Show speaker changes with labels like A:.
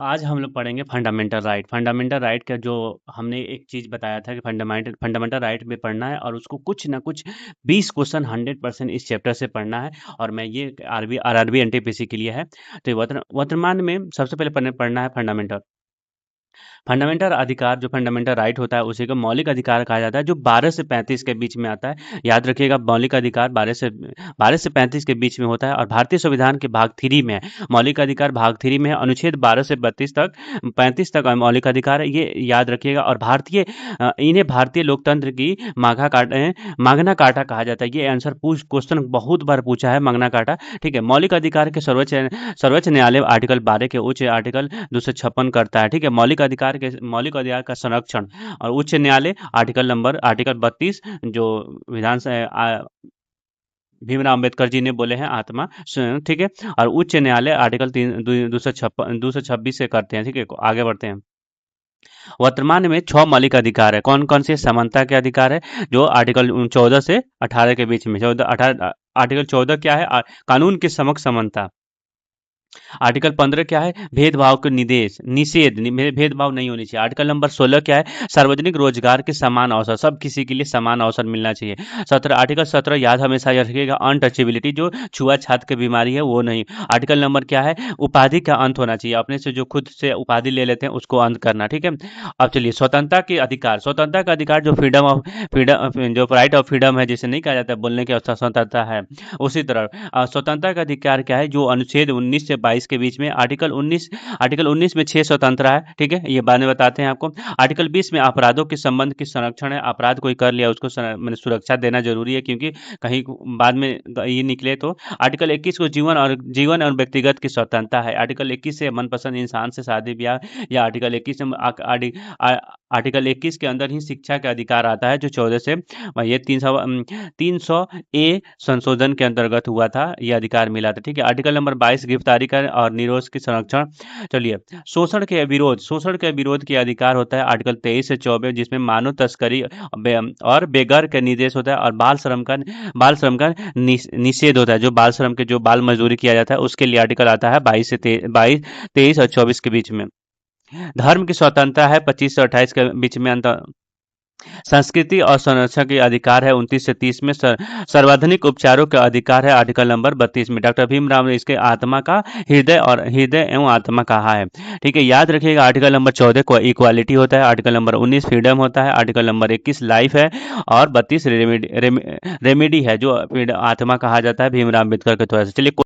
A: आज हम लोग पढ़ेंगे फंडामेंटल राइट। फंडामेंटल राइट का जो हमने एक चीज़ बताया था कि फंडामेंटल फंडामेंटल राइट में पढ़ना है और उसको कुछ ना कुछ 20 क्वेश्चन 100% इस चैप्टर से पढ़ना है। और मैं ये आरआरबी एनटीपीसी के लिए है। तो ये वर्तमान में सबसे पहले पढ़ना है फंडामेंटल। फंडामेंटल अधिकार जो फंडामेंटल राइट होता है उसी को मौलिक अधिकार कहा जाता है, जो 12 से 35 के बीच में आता है। याद रखिएगा, मौलिक अधिकार 12 से 35 के बीच में होता है और भारतीय संविधान के भाग 3 में है। मौलिक अधिकार भाग 3 में है, अनुच्छेद 12 से 32 तक 35 तक मौलिक अधिकार है, ये याद रखिएगा। और इन्हें भारतीय लोकतंत्र की मागना कार्टा कहा जाता है। ये आंसर क्वेश्चन बहुत बार पूछा है, मागना कार्टा। ठीक है, मौलिक अधिकार के सर्वोच्च न्यायालय आर्टिकल 12 के उच्च आर्टिकल 256 करता है। ठीक है, मौलिक अधिकार का संरक्षण। और उच्च न्यायालय आर्टिकल 32, जो विधान से भीमराव अम्बेडकर जी ने बोले हैं आत्मा। ठीक है। और उच्च न्यायालय आर्टिकल 226 से करते हैं। ठीक है, आगे बढ़ते हैं। वर्तमान में 6 मौलिक अधिकार है। कौन कौन से? समानता के अधिकार है, जो आर्टिकल 14 से 18 के बीच में। 14 18 आर्टिकल 14 क्या है? कानून के समक्ष समानता। आर्टिकल 15 क्या है? भेदभाव के भेदभाव नहीं होनी चाहिए। आर्टिकल नंबर 16 क्या है? सार्वजनिक रोजगार के समान अवसर, सब किसी के लिए समान अवसर मिलना चाहिए। आर्टिकल 17 याद हमेशा याद रखिएगा, अनटचेबिलिटी, जो छुआछूत की बीमारी है वो नहीं। आर्टिकल नंबर क्या है? उपाधि का अंत होना चाहिए, अपने से जो खुद से उपाधि ले लेते हैं उसको अंत करना। ठीक है। अब चलिए, स्वतंत्रता का अधिकार, जो फ्रीडम जो राइट ऑफ फ्रीडम है, जिसे नहीं कहा जाता है बोलने की स्वतंत्रता है। उसी तरह स्वतंत्रता का अधिकार क्या है? जो अनुच्छेद 19 से 22 के बीच में। आर्टिकल 19 में 6 स्वतंत्रता है। ठीक है, ये बाद में बताते हैं आपको। आर्टिकल 20 में अपराधों के संबंध की संरक्षण है। अपराध कोई कर लिया उसको मैंने सुरक्षा देना जरूरी है, क्योंकि कहीं बाद में ये निकले तो। आर्टिकल 21 को जीवन और व्यक्तिगत की स्वतंत्रता है। आर्टिकल 21 से मनपसंद इंसान से शादी ब्याह, या आर्टिकल 21 के अंदर ही शिक्षा का अधिकार आता है, जो 14 से ये 300 ए संशोधन के अंतर्गत हुआ था, ये अधिकार मिला था। ठीक है, आर्टिकल नंबर 22 गिरफ्तारी कर और निरोध की संरक्षण। चलिए, शोषण के विरोध के अधिकार होता है, आर्टिकल 23 से 24, जिसमें मानव तस्करी और बेघर का निर्देश होता है, और बाल श्रम का निषेध होता है। जो बाल मजदूरी किया जाता है उसके लिए आर्टिकल आता है 23 और 24 के बीच में। धर्म की स्वतंत्रता है 25 से 28 के बीच में। संस्कृति और संरक्षण के अधिकार है 29 से 30 में। सर्वाधनिक उपचारों का अधिकार है आर्टिकल नंबर 32 में। डॉक्टर भीमराव ने इसके आत्मा का हृदय एवं आत्मा कहा है। ठीक है, याद रखिएगा, आर्टिकल नंबर 14 को इक्वालिटी होता है, आर्टिकल नंबर 19 फ्रीडम होता है, आर्टिकल नंबर 21 लाइफ है, और 32 रेमेडी है, जो आत्मा कहा जाता है भीमराव अम्बेडकर के द्वारा से। चलिए।